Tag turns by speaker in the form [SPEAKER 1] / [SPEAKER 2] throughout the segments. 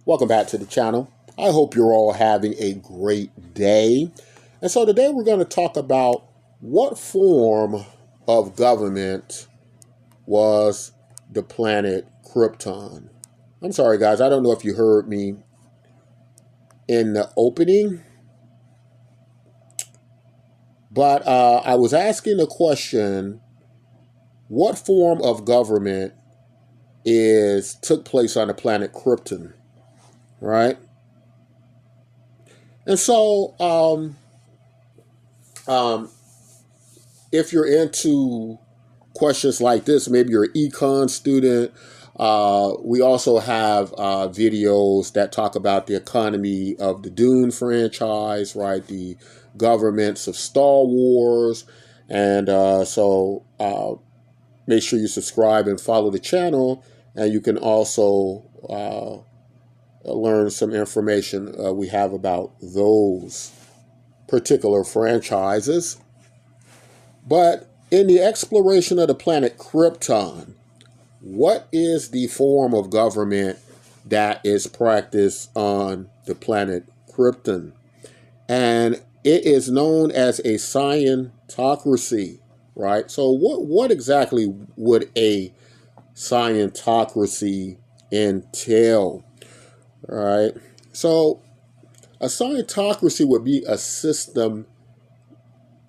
[SPEAKER 1] Welcome back to the channel. I hope you're all having a great day. And so today we're going to talk about what form of government was the planet Krypton. I'm sorry guys, I don't know if you heard me in the opening, but I was asking the question, what form of government took place on the planet Krypton, right? And so, if you're into questions like this, maybe you're an econ student, we also have videos that talk about the economy of the Dune franchise, right? The governments of Star Wars. And make sure you subscribe and follow the channel. And you can also learn some information we have about those particular franchises. But in the exploration of the planet Krypton, what is the form of government that is practiced on the planet Krypton? And it is known as a scientocracy, right? So what exactly would a scientocracy entail, right? So a scientocracy would be a system,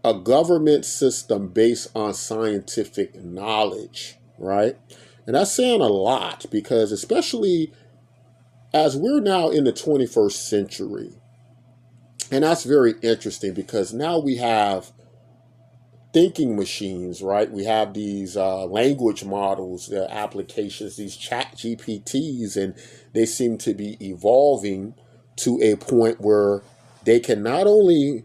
[SPEAKER 1] a government system based on scientific knowledge, right? And that's saying a lot because especially as we're now in the 21st century, and that's very interesting because now we have thinking machines, right? We have these language models, the applications, these chat GPTs, and they seem to be evolving to a point where they can not only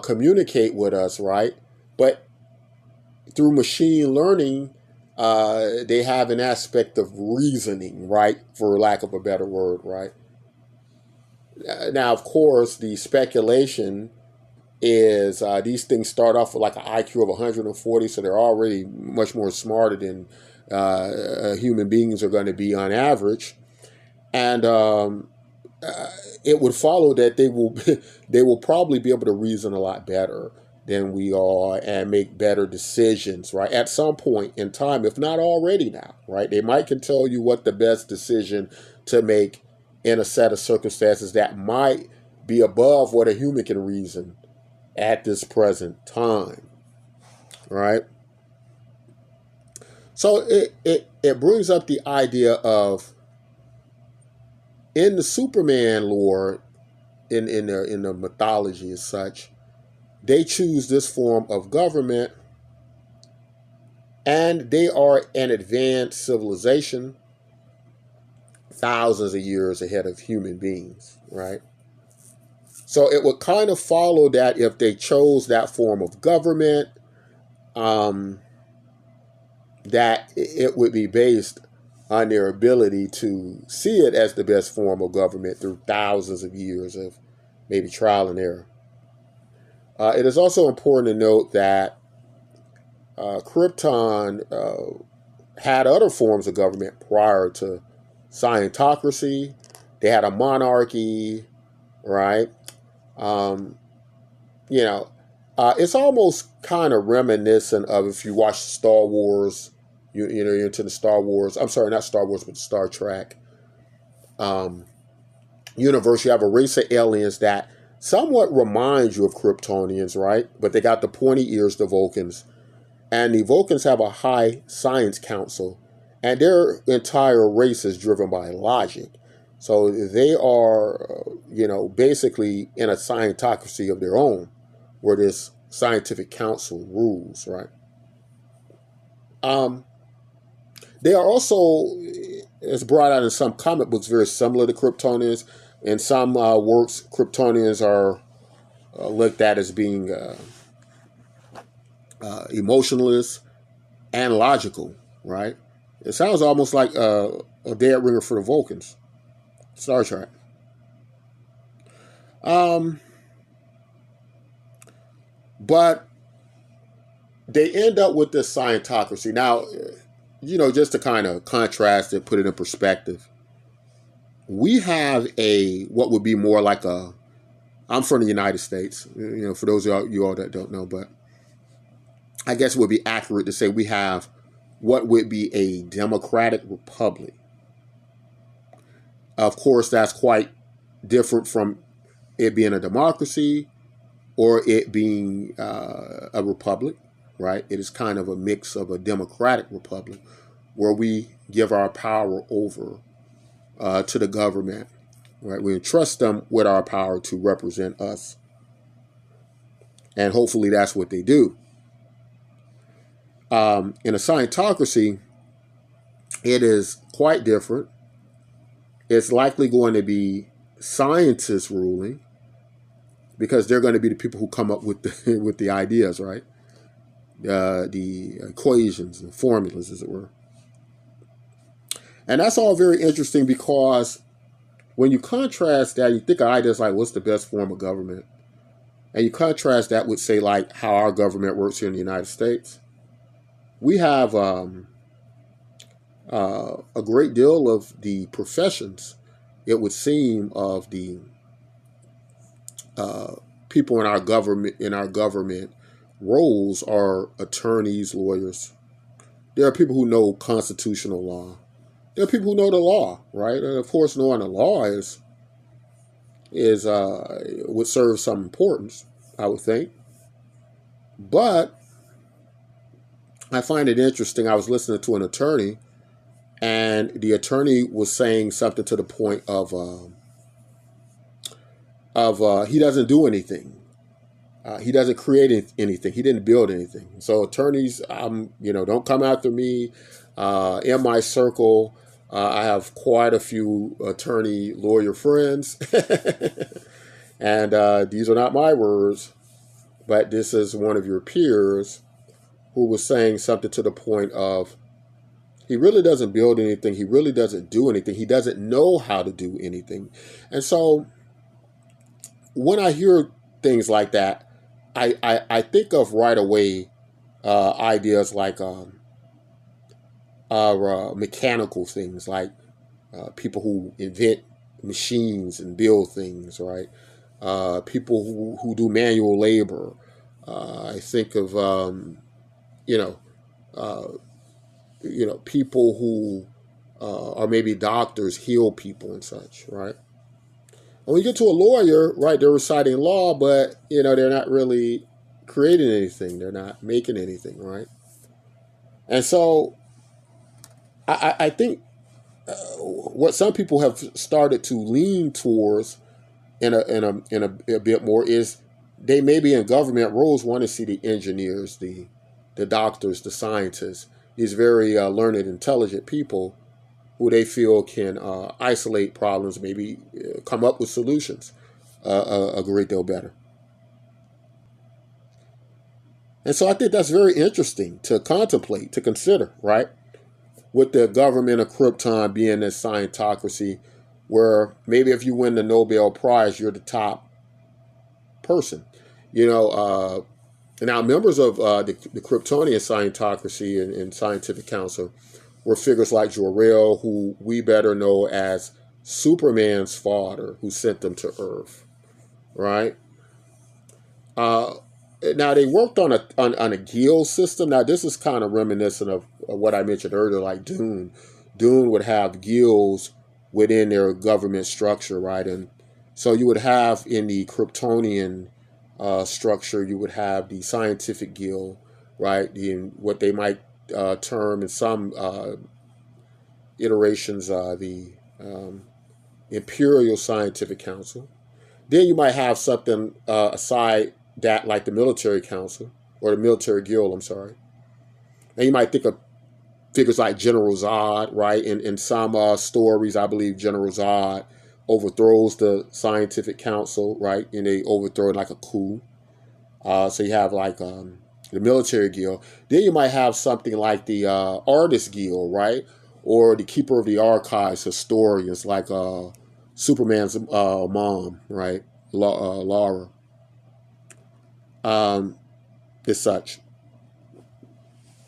[SPEAKER 1] communicate with us, right? But through machine learning, they have an aspect of reasoning, right? For lack of a better word, right? Now, of course, the speculation is these things start off with like an IQ of 140, so they're already much more smarter than human beings are going to be on average. And it would follow that they will probably be able to reason a lot better than we are and make better decisions, right? At some point in time, if not already now, right? They might can tell you what the best decision to make in a set of circumstances that might be above what a human can reason at this present time, right? So it brings up the idea of, in the Superman lore, in the mythology as such, they choose this form of government, and they are an advanced civilization, thousands of years ahead of human beings, right? So it would kind of follow that if they chose that form of government, that it would be based on their ability to see it as the best form of government through thousands of years of maybe trial and error. It is also important to note that Krypton had other forms of government prior to scientocracy. They had a monarchy, right? It's almost kind of reminiscent of if you watch Star Wars, you're into the Star Wars. I'm sorry, not Star Wars, but Star Trek universe. You have a race of aliens that somewhat remind you of Kryptonians, right? But they got the pointy ears, the Vulcans. And the Vulcans have a high science council, and their entire race is driven by logic. So they are, basically in a scientocracy of their own, where this scientific council rules, right? They are also, it's brought out in some comic books, very similar to Kryptonians. In some works, Kryptonians are looked at as being emotionless and logical, right? It sounds almost like a dead ringer for the Vulcans. Star Trek. But they end up with this scientocracy. Now, just to kind of contrast it, put it in perspective. we have what would be more like I'm from the United States, for those of you all that don't know, but I guess it would be accurate to say we have what would be a democratic republic. Of course, that's quite different from it being a democracy or it being a republic, right? It is kind of a mix of a democratic republic where we give our power over to the government, right? We entrust them with our power to represent us. And hopefully that's what they do. In a scientocracy, it is quite different. It's likely going to be scientists ruling because they're going to be the people who come up with the with the ideas, right? The equations and formulas, as it were. And that's all very interesting because when you contrast that, you think of ideas like what's the best form of government? And you contrast that with, say, like how our government works here in the United States. We have a great deal of the professions, it would seem, of the people in our government roles are attorneys, lawyers. There are people who know constitutional law. There are people who know the law, right? And of course, knowing the law would serve some importance, I would think. But I find it interesting. I was listening to an attorney, and the attorney was saying something to the point of he doesn't do anything. He doesn't create anything. He didn't build anything. So attorneys, don't come after me. In my circle, I have quite a few attorney lawyer friends, and these are not my words, but this is one of your peers who was saying something to the point of he really doesn't build anything. He really doesn't do anything. He doesn't know how to do anything. And so when I hear things like that, I think of right away ideas like mechanical things, like people who invent machines and build things, right? People who do manual labor. I think of people who are maybe doctors, heal people and such, right? And when you get to a lawyer, right, they're reciting law, but, they're not really creating anything. They're not making anything, right? And so I think what some people have started to lean towards in a bit more is they may be in government roles want to see the engineers, the doctors, the scientists, these very learned, intelligent people who they feel can isolate problems, maybe come up with solutions a great deal better. And so I think that's very interesting to contemplate, to consider, right? With the government of Krypton being this scientocracy, where maybe if you win the Nobel Prize, you're the top person. Now members of the Kryptonian scientocracy and scientific council were figures like Jor-el, who we better know as Superman's father, who sent them to Earth, right? Now they worked on a guild system. Now this is kind of reminiscent of what I mentioned earlier, like Dune. Dune would have guilds within their government structure, right? And so you would have in the Kryptonian structure, you would have the scientific guild, right? What they might term in some iterations the Imperial Scientific Council. Then you might have something aside that like the Military Council or the Military Guild, I'm sorry. And you might think of figures like General Zod, right? In some stories, I believe General Zod overthrows the Scientific Council, right? And they overthrow it like a coup. So you have like the Military Guild. Then you might have something like the Artist Guild, right? Or the Keeper of the Archives historians like Superman's mom, right? Laura. As such.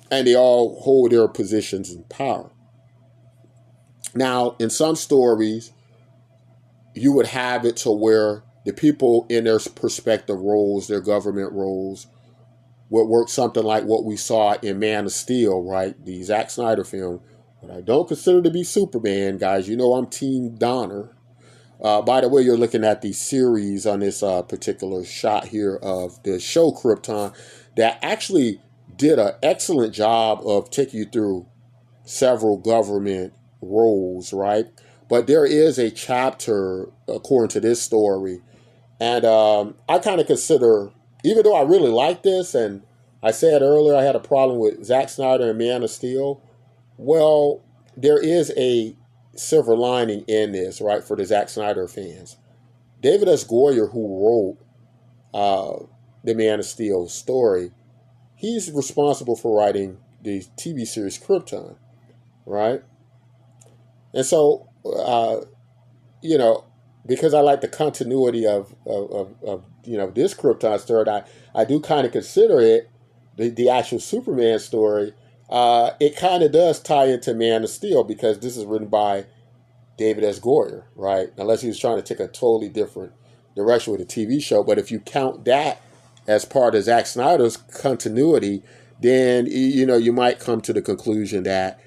[SPEAKER 1] And they all hold their positions in power. Now, in some stories, you would have it to where the people in their prospective roles, their government roles, would work something like what we saw in Man of Steel, right? The Zack Snyder film. But I don't consider to be Superman, guys. You know I'm Team Donner. By the way, you're looking at the series on this particular shot here of the show Krypton that actually did an excellent job of taking you through several government roles, right? But there is a chapter, according to this story, and I kind of consider, even though I really like this, and I said earlier I had a problem with Zack Snyder and Man of Steel, well, there is a silver lining in this, right, for the Zack Snyder fans. David S. Goyer, who wrote the Man of Steel story, he's responsible for writing the TV series Krypton, right? And so, you know, because I like the continuity of this Krypton story, I do kind of consider it the actual Superman story. It kind of does tie into Man of Steel because this is written by David S. Goyer, right? Unless he was trying to take a totally different direction with the TV show. But if you count that as part of Zack Snyder's continuity, then you might come to the conclusion that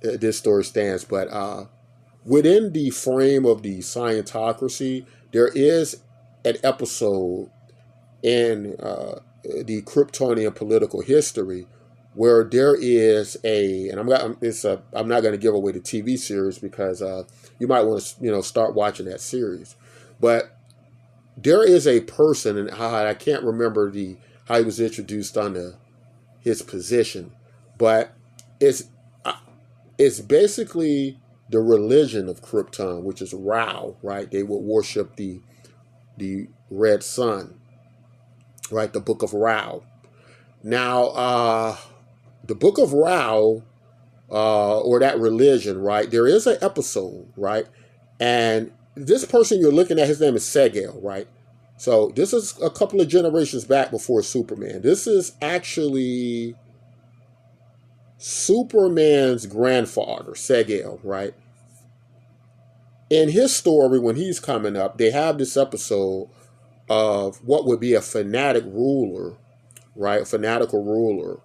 [SPEAKER 1] this story stands. But within the frame of the Scientocracy, there is an episode in the Kryptonian political history where there is and I'm not going to give away the TV series because you might want to start watching that series, but there is a person, and I can't remember how he was introduced under his position, but it's basically the religion of Krypton, which is Ra, right? They would worship the red sun, right? The Book of Ra. Now, the Book of Ra, or that religion, right? There is an episode, right? And this person you're looking at, his name is Segel, right? So this is a couple of generations back before Superman. This is actually Superman's grandfather, Segel, right? In his story, when he's coming up, they have this episode of what would be a fanatic ruler, right? A fanatical ruler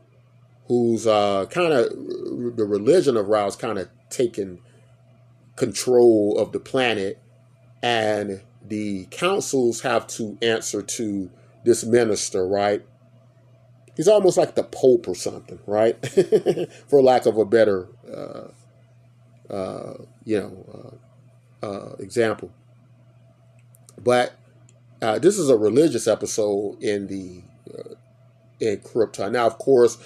[SPEAKER 1] who's kind of, the religion of Ra's kind of taken control of the planet, and the councils have to answer to this minister, right? He's almost like the Pope or something, right? For lack of a better, example. But this is a religious episode in Krypton. Now, of course,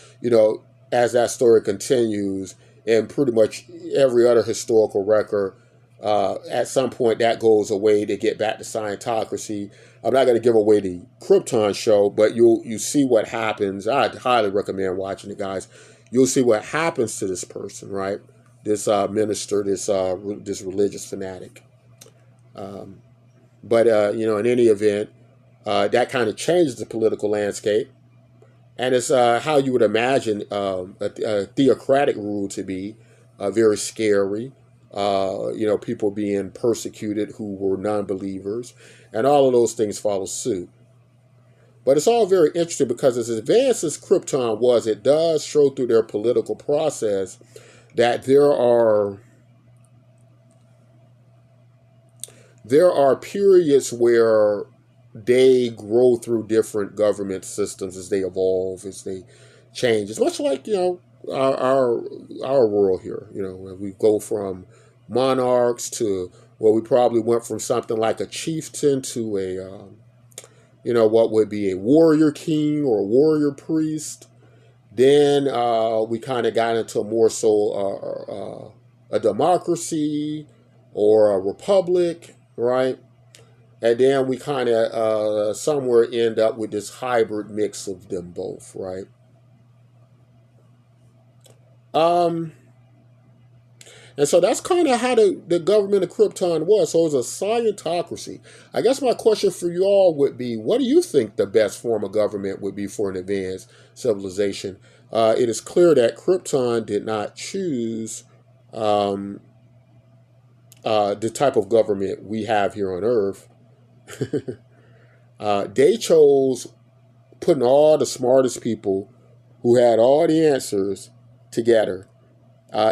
[SPEAKER 1] as that story continues, and pretty much every other historical record, at some point that goes away. They get back to Scientocracy. I'm not going to give away the Krypton show, but you see what happens. I'd highly recommend watching it, guys. You'll see what happens to this person, right? This minister, this religious fanatic. But in any event, that kind of changes the political landscape. And it's how you would imagine a theocratic rule to be, very scary. People being persecuted who were non-believers, and all of those things follow suit. But it's all very interesting because as advanced as Krypton was, it does show through their political process that there are periods where they grow through different government systems as they evolve, as they change. It's much like our world here. We go from monarchs to, well, we probably went from something like a chieftain to what would be a warrior king or a warrior priest. Then we kind of got into more so a democracy or a republic, right? And then we kind of somewhere end up with this hybrid mix of them both, right? And so that's kind of how the government of Krypton was. So it was a Scientocracy. I guess my question for you all would be, what do you think the best form of government would be for an advanced civilization? It is clear that Krypton did not choose the type of government we have here on Earth, they chose putting all the smartest people who had all the answers together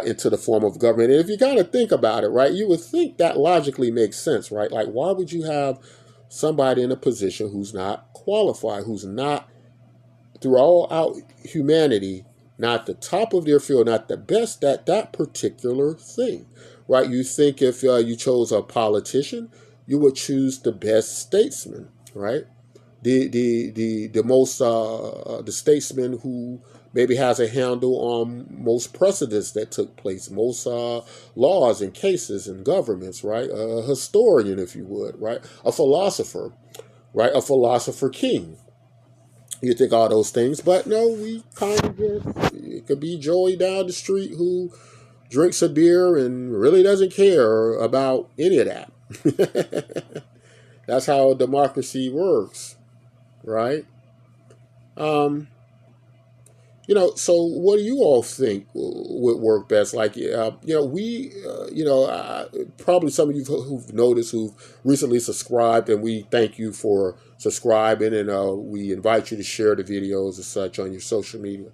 [SPEAKER 1] into the form of government. And if you got to think about it, right, you would think that logically makes sense, right? Like, why would you have somebody in a position who's not qualified, who's not throughout humanity, not the top of their field, not the best at that particular thing, right? You think if you chose a politician, you would choose the best statesman, right? The most the statesman who maybe has a handle on most precedents that took place, most laws and cases and governments, right? A historian, if you would, right? A philosopher, right? A philosopher king. You think all those things, but no, we kind of just, it could be Joey down the street who drinks a beer and really doesn't care about any of that. That's how democracy works, right? So what do you all think would work best? Like, probably some of you who've noticed, who've recently subscribed, and we thank you for subscribing, and we invite you to share the videos and such on your social media,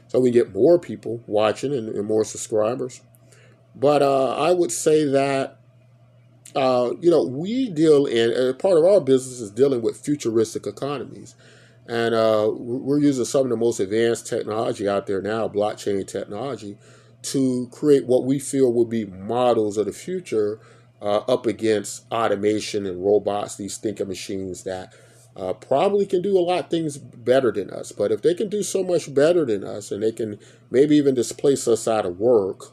[SPEAKER 1] so we get more people watching and more subscribers. But I would say that, we deal in, part of our business is dealing with futuristic economies. And we're using some of the most advanced technology out there now, blockchain technology, to create what we feel will be models of the future up against automation and robots, these thinking machines that probably can do a lot of things better than us. But if they can do so much better than us, and they can maybe even displace us out of work,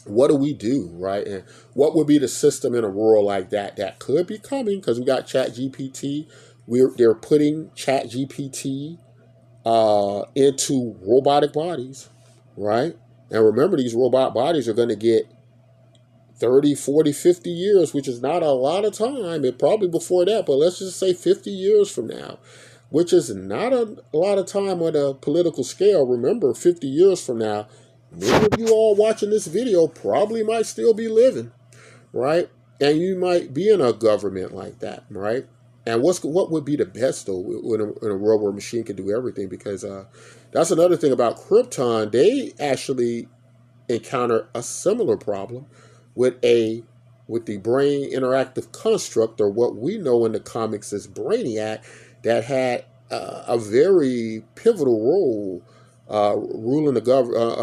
[SPEAKER 1] what do we do, right? And what would be the system in a world like that that could be coming? Because we got ChatGPT. They're putting ChatGPT into robotic bodies, right? And remember, these robot bodies are going to get 30, 40, 50 years, which is not a lot of time. It probably before that, but let's just say 50 years from now, which is not a lot of time on a political scale. Remember, 50 years from now, many of you all watching this video probably might still be living, right? And you might be in a government like that, right? And what would be the best, though, in a world where a machine can do everything? Because that's another thing about Krypton. They actually encounter a similar problem with the brain interactive construct, or what we know in the comics as Brainiac, that had a very pivotal role ruling the government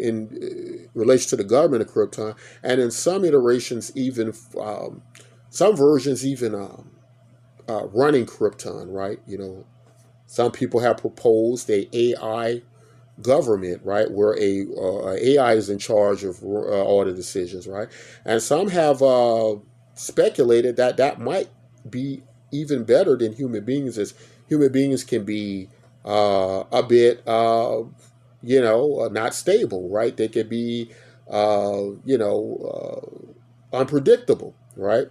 [SPEAKER 1] in relation to the government of Krypton, and in some iterations, even some versions, even running Krypton, right? Some people have proposed a AI government, right, where a AI is in charge of all the decisions, right? And some have speculated that that might be even better than human beings, as human beings can be a bit, not stable, right? They could be, unpredictable, right?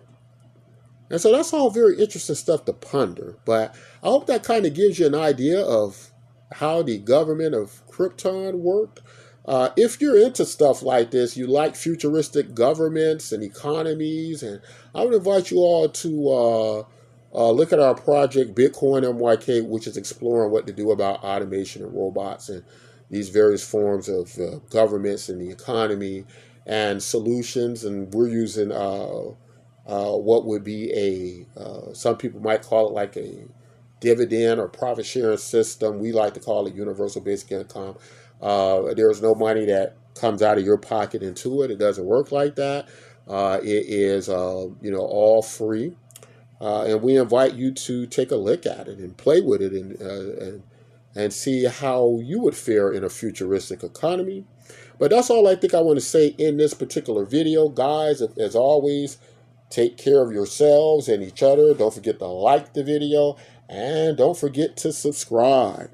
[SPEAKER 1] And so that's all very interesting stuff to ponder. But I hope that kind of gives you an idea of how the government of Krypton worked. If you're into stuff like this, you like futuristic governments and economies, and I would invite you all to look at our project Bitcoin MYK, which is exploring what to do about automation and robots and these various forms of governments and the economy and solutions. And we're using what would be some people might call it like a dividend or profit sharing system. We like to call it universal basic income. There's no money that comes out of your pocket into it. It doesn't work like that. It is, all free. And we invite you to take a look at it and play with it and see how you would fare in a futuristic economy. But that's all I think I want to say in this particular video. Guys, as always, take care of yourselves and each other. Don't forget to like the video, and don't forget to subscribe.